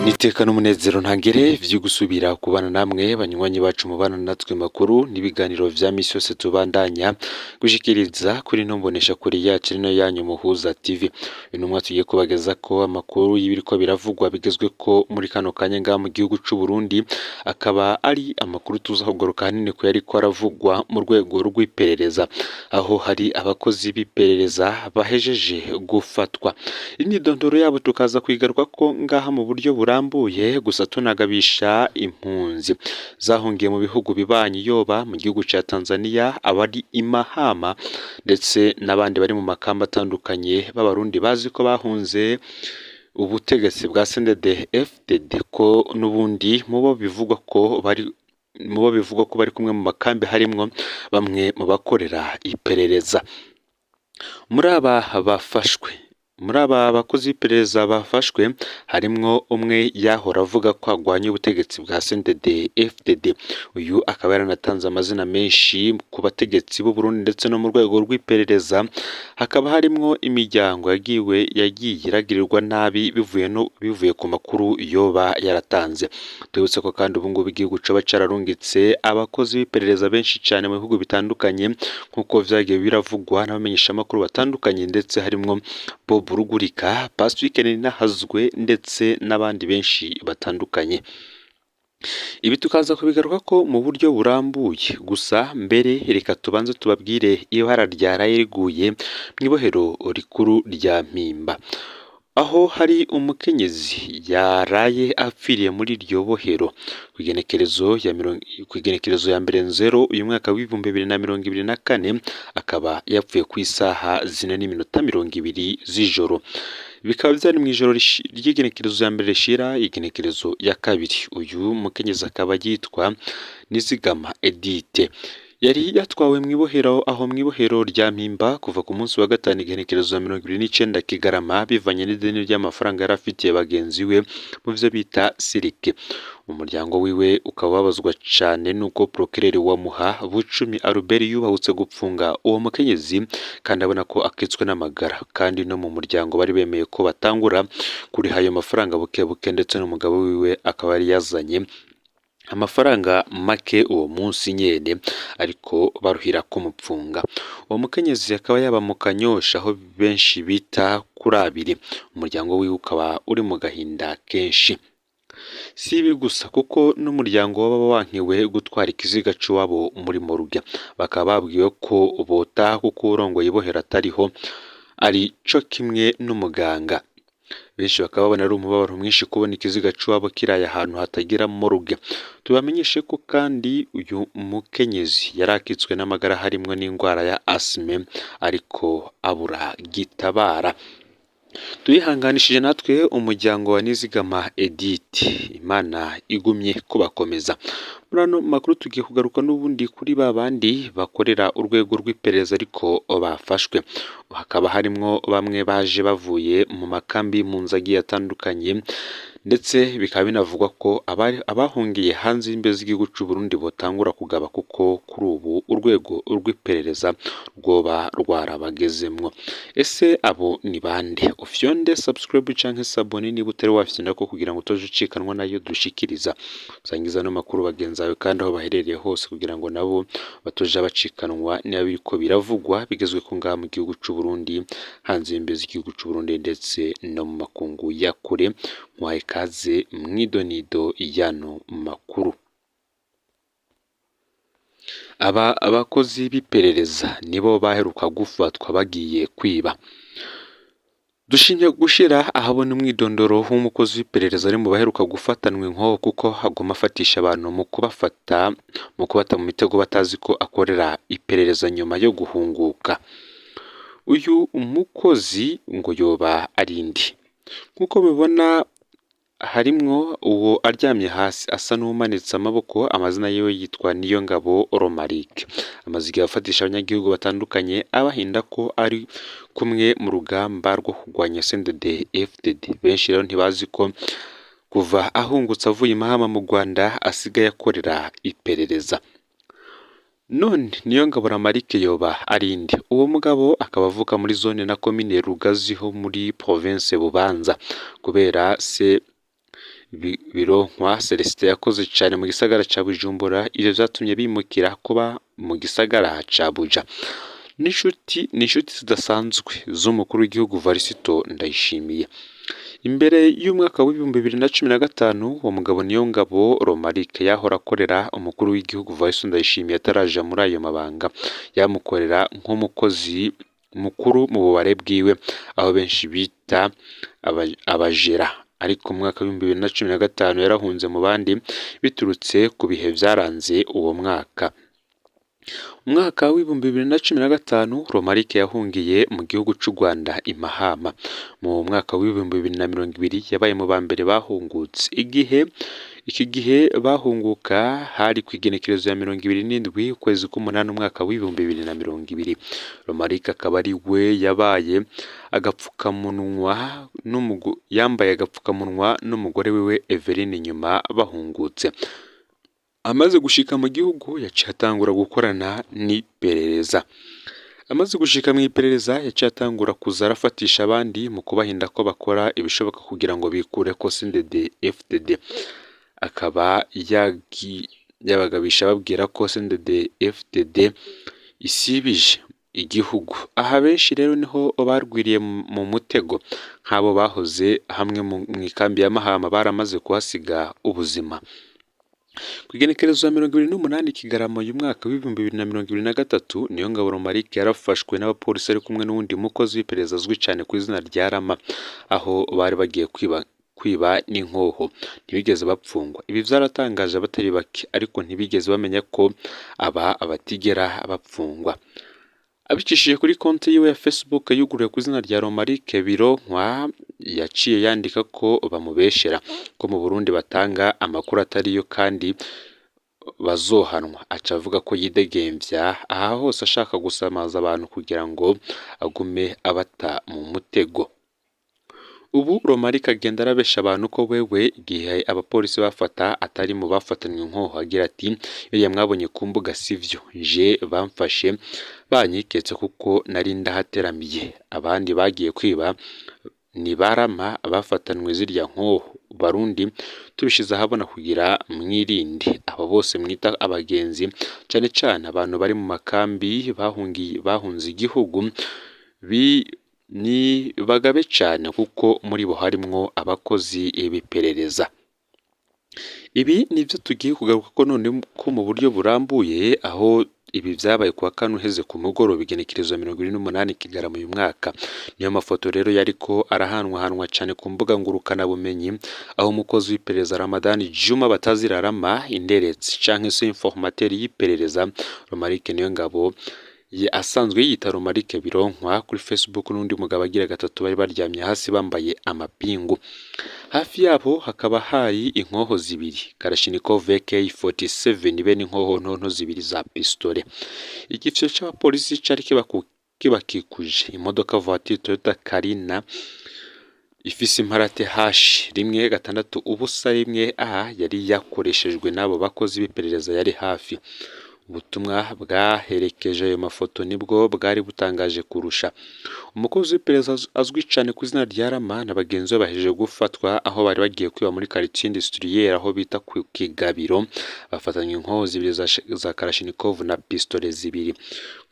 Niteka n'umunezero ntangere vyo gusubira kubana namwe banywanyi bacu mubana natwe makuru n'ibiganiro vya misi yose tubandanya gushikiriza kuri ntombonesha kuri yacu rino yanyu Muhuza TV. Uyu mwaka tugiye kubageza ko amakuru y'ibiriko biravugwa bigezwe ko muri kano kanya nga mu gihugu c'u Burundi, akaba ari amakuru tuza kugoroka hanini ko yariko aravugwa mu rwego rw'iperereza, aho hari abakozi b'iperereza bahejeje gufatwa. Imyidondoro yabo tukaza kwigaruka ko ngaha mu buryo burambuye, gusa tunagabisha impunzi zahungiye mu bihugu bibanyi yoba mu gihugu ca Tanzania, abari MAHAMA ndetse n'abandi bari mu makamba atandukanye b'abarundi bazi ko bahunze ubutegetsi bwa CNDD-FDD ko n'ubundi mubo bivugwa ko bari kumwe mu makambi harimwo bamwe mu bakorera iperereza. Muri aba bakozi b'iperereza bafashwe harimwo umwe yahora avuga ko agwanya ubutegetsi bwa CNDD-FDD. Uyu akaba yaranatanze amazina menshi ku bategetsi b'u Burundi ndetse no mu rwego rw'iperereza. Hakaba harimwo imiryango yagiye iragirirwa nabi bivuye ku makuru yoba yaratanze. Twibutse ko kandi ubu ngubu igihugu coba cararungitse abakozi b'iperereza benshi cyane mu bihugu bitandukanye nk'uko vyagiye biravugwa n'abamenyesha amakuru batandukanye, ndetse harimwo Burugurika, Pacifique Ninahazwe ndetse n'abandi benshi batandukanye. Ibi tukaza kubigaruka ko mu buryo burambuye, gusa mbere reka tubanze tubabwire ibara ryaraye riguye mw'ibohero rikuru rya Mpimba, aho hari umukenyezi yaraye apfiriye muri iryo bohero kwigenekerezo ya mbere nzero uyu mwaka w'ibihumbi 2024, akaba yapfuye ku isaha 4:20 z'ijoro. Bikaba byari mu ijoro ry'igenekerezo ya mbere rishira igenekerezo ya kabiri. Uyu mukenyezi akaba yitwa Nizigama Edite, yari yatwawe mw'ibohero aho mw'ibohero rya Mpimba kuva ku munsi wa gatanu igenekerezo ya 29 Kigarama, bivanye n'ideni ry'amafaranga yari afitiye bagenzi we mu byo bita sirike. Umuryango wiwe ukaba wabazwa cyane nuko procureur wa Muha Bucumi Albert yubahutse gupfunga uwo mukenyezi kandi abona ko akitswe n'amagara, kandi no mu muryango bari bemeye ko batangura kuri hayo mafaranga buke ndetse n'umugabo wiwe akaba yari yazanye amafaranga make uwo munsi nyene, ariko baruhira kumupfunga. Uwo mukenyezi akaba yaba mu Kanyosha aho benshi bita kuri abiri. Umuryango wiwe ukaba uri mu gahinda kenshi. Si ibi gusa kuko n'umuryango waba wankiwe gutwara ikiziga c'uwabo muri morgue, bakaba babwiwe ko bota kuko urongoye ibohera atariho, ari co kimwe n'umuganga. Benshi bakaba babona ari umubabaro mwinshi kubona ikiziga c'uwabo kiraye ahantu hatagira morgue. Tubamenyeshe ko kandi uyu mukenyezi yarakitswe n'amagara harimwo n'indwara ya asthme, ariko abura gitabara. Tuyihanganishije natwe umuryango wa Nizigama Edith, Imana igumye kubakomeza. Muri ano makuru tugiye kugaruka n'ubundi kuri babandi bakorera urwego rw'iperereza ariko bafashwe. Hakaba harimwo bamwe baje bavuye mu makambi mu nzagi atandukanye, ndetse bikaba binavugwa ko abahungiye hanze y'imbibe z'igihugu c'u Burundi botangura kugaba, kuko kuri ubu urwego rw'iperereza rwoba rwarabagezemwo. Ese abo ni bande? Ufyonde subscribe canke sabone niba utari wafyina ko kugira ngo utoje ucikanwa nayo dushikiriza. Usangiza no makuru bagenzi bawe kandi aho baherereye hose kugira ngo nabo batoje bacikanwa niba biriko biravugwa bigezwe ko ngaha mu gihugu c'u Burundi, hanze y'imbibe z'igihugu c'u Burundi ndetse no mu makungu ya kure. Mwahe kaze mwidonido yano makuru. Abakozi b'iperereza nibo baheruka gufatwa bagiye kwiba. Dushimye gushira ahabona umwidondoro w'umukozi w'iperereza ari mu baheruka gufatanwe nko kuko hagoma afatisha abantu mu kubata mu mitego batazi ko akorera iperereza nyuma yo guhunguka. Uyu umukozi ngo yoba arindi nkuko mubibona, harimwo uwo aryamye hasi asa n'umanitse amaboko. Amazina yiwe yitwa Niyongabo Romaric. Amaze afatisha abanyagihugu batandukanye abahinda ko ari kumwe mu rugamba rwo kurwanya CNDD-FDD. Benshi rero ntibazi ko kuva ahungutse avuye MAHAMA mu Rwanda asigaye akorera iperereza. None Niyongabo Romaric yoba arindi? Uwo mugabo akaba avuka muri zone na komine Rugazi ho muri province Bubanza, kubera se bironkwa Celestin yakoze cyane mu gisagara ca Bujumbura, ivyo vyatumye bimukira kuba mu gisagara ca Buja. N'inshuti zidasanzwe z'umukuru w'igihugu Varisito Ndayishimiye. Imbere y'umwaka w'ibihumbi 2015 uwo mugabo Niyongabo Romarike yahora akorera umukuru w'igihugu Varisito Ndayishimiye ataraja muri ayo mabanga, yamukorera nk'umukozi mukuru mu bubare bwiwe, aho benshi bita abajera. Ariko mu mwaka w'ibihumbi 2015 yarahunze mu bandi biturutse ku bihe vyaranze uwo mwaka. Umwaka w'ibihumbi 2015 Romarike yahungiye mu gihugu c'u Rwanda i Mahama. Mu mwaka w'ibihumbi 2020 yabaye mu bambere bahungutse. Iki gihe bahunguka hari ku igenekerezo ya 27 ukwezi k'umunani umwaka w'ibihumbi 2020. Romarike akaba ari we yambaye agapfukamunwa n'umugore wiwe Eveline nyuma bahungutse. Amaze gushika mu gihugu yaciye atangura gukorana n'iperereza. Amaze gushika mu iperereza yaciye atangura kuza arafatisha abandi mu kubahinda ko bakora ibishoboka kugira ngo bikure ko CNDD-FDD. Akaba yabagabisha babwira ko CNDD-FDD isibije igihugu. Aha benshi rero niho barwiriye mu mutego, nk'abo bahoze hamwe mu ikambi ya Mahama baramaze kuhasiga ubuzima. Kwigenekerezo ya 28 Kigarama y'umwaka w'ibihumbi 2023 Niyongabo Romarike yarafashwe n'abapolisi ari kumwe n'uwundi mukozi w'iperereza azwi cyane ku izina rya Rama, aho bari bagiye kwiba n'inkoho. Ntibigeze bapfungwa. Ibi vyaratangaje abatari bake, ariko ntibigeze bamenya ko abatigera bapfungwa. Abicishije kuri konti yiwe ya Facebook yuguriwe ku izina rya Romarike Bironkwa, yaciye yandika ko bamubeshera ko mu Burundi batanga amakuru atariyo kandi bazohanwa. Aca avuga ko yidegemvya aha hose ashaka gusamaza abantu kugira ngo agume abata mu mutego. Ubu Romarike agenda arabesha abantu ko wewe igihe abapolisi bafata atari mu bafatanywe inkoho, agira ati iyo mwabonye ku mbuga sivyo, je bamfashe banyiketse kuko nari ndahateramiye, abandi bagiye kwiba ni Barama bafatanwe zirya nkoho. Barundi tubishize ahabona kugira mwirinde abo bose mwita abagenzi, cyane cyane abantu bari mu makambi bahunze igihugu, ni bagabe cyane kuko muri bo harimwo abakozi b'iperereza. Ibi nivyo tugiye kugaruka ko none ko mu buryo burambuye, aho ibi vyabaye kwa kane uheze ku mugoroba igenekerezo 28 Kigarama uyu mwaka. Niyo mafoto rero yariko arahanwa cyane ku mbuga ngurukana bumenyi, aho umukozi w'iperereza Ramadani Juma batazira Rama inderetse canke se informateur y'iperereza Romarike Niyongabo asanzwe yita Romarike Bironkwa kuri Facebook, n'undi mugabo agira gatatu bari baryamye hasi bambaye amapingu. Hafi yabo hakaba hari inkoho zibiri Kalashnikov AK47 be n'inkoho ntonto zibiri za pistole. Igifyo c'abapolisi cari kibakikuje imodoka voiture Toyota Carina ifise imparate hashi 161 ubusa 1A yari yakoreshejwe n'abo bakozi b'iperereza yari hafi. Ubutumwa bwaherekeje ayo mafoto nibwo bwari butangaje kurusha. Umukozi w'iperereza azwi cyane ku izina rya Rama na bagenzi be bahejeje gufatwa aho bari bagiye kwiba muri quartier industrielle aho bita ku Kigabiro, bafatanywe inkoho zibiri za Kalashnikov na pistole zibiri.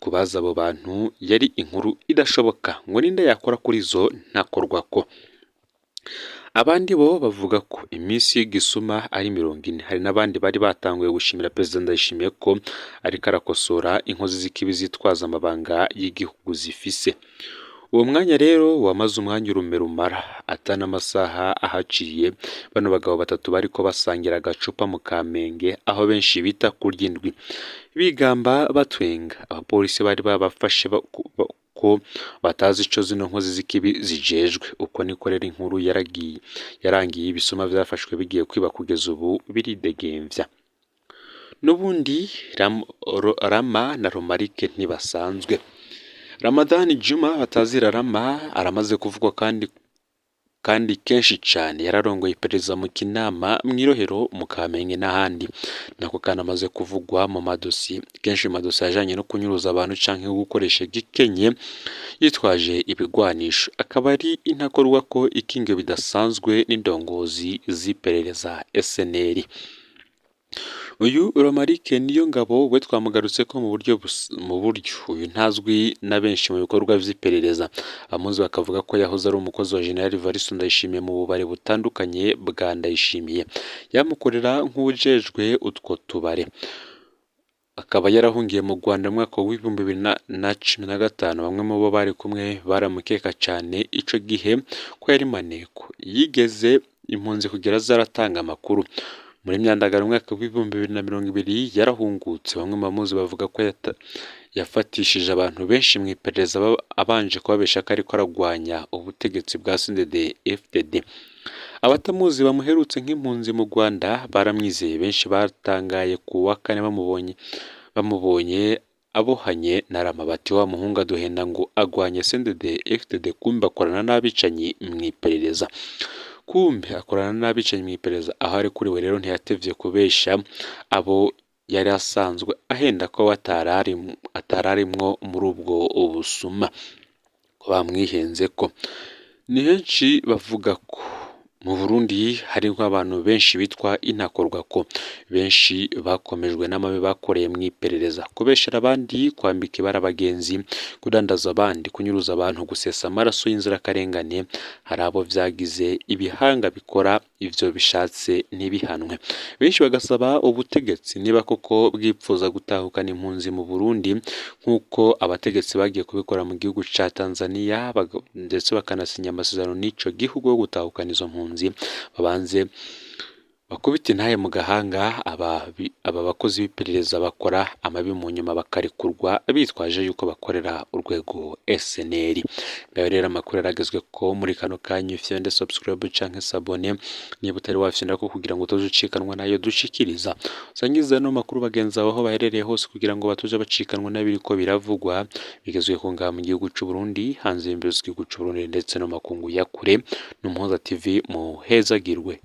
Kubaza abo bantu yari inkuru idashoboka, ngo ninde yakora kuri zo ntakorwako. Abandi bo bavuga ko iminsi y'igisuma ari 40. Hari n'abandi bari batanguye gushimira Perezida Ndayishimiye ko ariko arakosora inkozi z'ikibi zitwaza amabanga y'igihugu zifise. Uwo mwanya rero wamaze umwanya urume rumara atana amasaha ahaciye, bano bagabo batatu bariko basangira agacupa mu Kamenge, aho benshi bita kurya indwi, bigamba batwenga. Abapolisi bari babafashe ko batazi ico zino nkozi z'ikibi zijejwe. Uko niko rero inkuru yarangiye ibisuma vyafashwe bigiye kwiba kugeza ubu biridegemvya. Nubundi Rama na Romarike ntibasanzwe. Ramadani Juma batazira Rama aramaze kuvugwa kandi kandi kenshi cyane yararongoye iperereza mu Kinama, Mwirohero, mu Kamenge n'ahandi. Nako kanamaze kuvugwa mu madosi kenshi madosi ajanye no kunyuruza abantu canke gukoresha gikenye yitwaje ibigwanisho, akaba ari intakorwa ko ikinge bidasanzwe n'indongozi z'iperereza SNL. Uyu Romarike niyo ngabo we twamugarutse ko mu buryo uyu ntazwi na benshi mu bikorwa vy'iperereza. Amuzi bakavuga ko yahoze ari umukozi wa General Varisto Ndayishimiye mu bubare butandukanye bwa Ndayishimiye, yamukorera nk'ujejwe utwo tubare. Akaba yarahungiye mu Rwanda mu mwaka wa 2015. Bamwe mu bo bari kumwe baramukeka cyane ico gihe ko yari maneko, yigeze impunzi kugera zaratanga amakuru. Muri myandagaro mwaka wa 2020 yarahungutse. Bamwe mu bamuzi bavuga ko yafatishije abantu benshi mu iperereza abanje kubabesha ko ariko aragwanya ubutegetsi bwa CNDD-FDD. Abatamuzi bamuherutse nk'impunzi mu Rwanda baramwizeye. Benshi batangaye ku wa kane bamubonye abohanye na Ramabati wa muhunga duhenda ngo agwanye CNDD-FDD, kumbe akorana n'abicanyi mu iperereza. Aho ari kuri we rero ntiyatevye kubesha abo yari asanzwe ahenda ko atararimwo muri ubwo ubusuma, ko bamwihenze ko. Ni henshi bavuga ko mu Burundi hari nk'abantu benshi bitwa intakorwa, ko benshi bakomejwe n'amabi bakoreye mu iperereza, kubeshera abandi, kwambika ibara abagenzi, kudandaza abandi, kunyuruza abantu, gusesa amaraso y'inzirakarengane. Hari abo vyagize ibihanga bikora ivyo bishatse ntibihanwe. Benshi bagasaba ubutegetsi niba koko bwipfuza gutahukana impunzi mu Burundi nk'uko abategetsi bagiye kubikora mu gihugu ca Tanzania, ndetse bakanasinya amasezerano n'ico gihugu yo gutahukana izo mpunzi, babanze bakubita intaye mu gahanga aba bakozi b'iperereza bakora amabi mu nyuma bakarekurwa bitwaje yuko bakorera urwego SNL. Ngaho rero amakuru aragezwe ko muri kano kanya ufyende subscribe canke sabone niba utari wafyenda ko kugira ngo utozucikanwa nayo dushikiriza. Sangiza no makuru bagenza aho baherereye hose kugira ngo batuje bacikanwa nabiriko biravugwa bigezwe ko ngaha mu gihugu c'u Burundi, hanze y'imbizi y'igihugu c'u Burundi ndetse no makungu ya kure. N'Umuhoza TV muhezagirwe.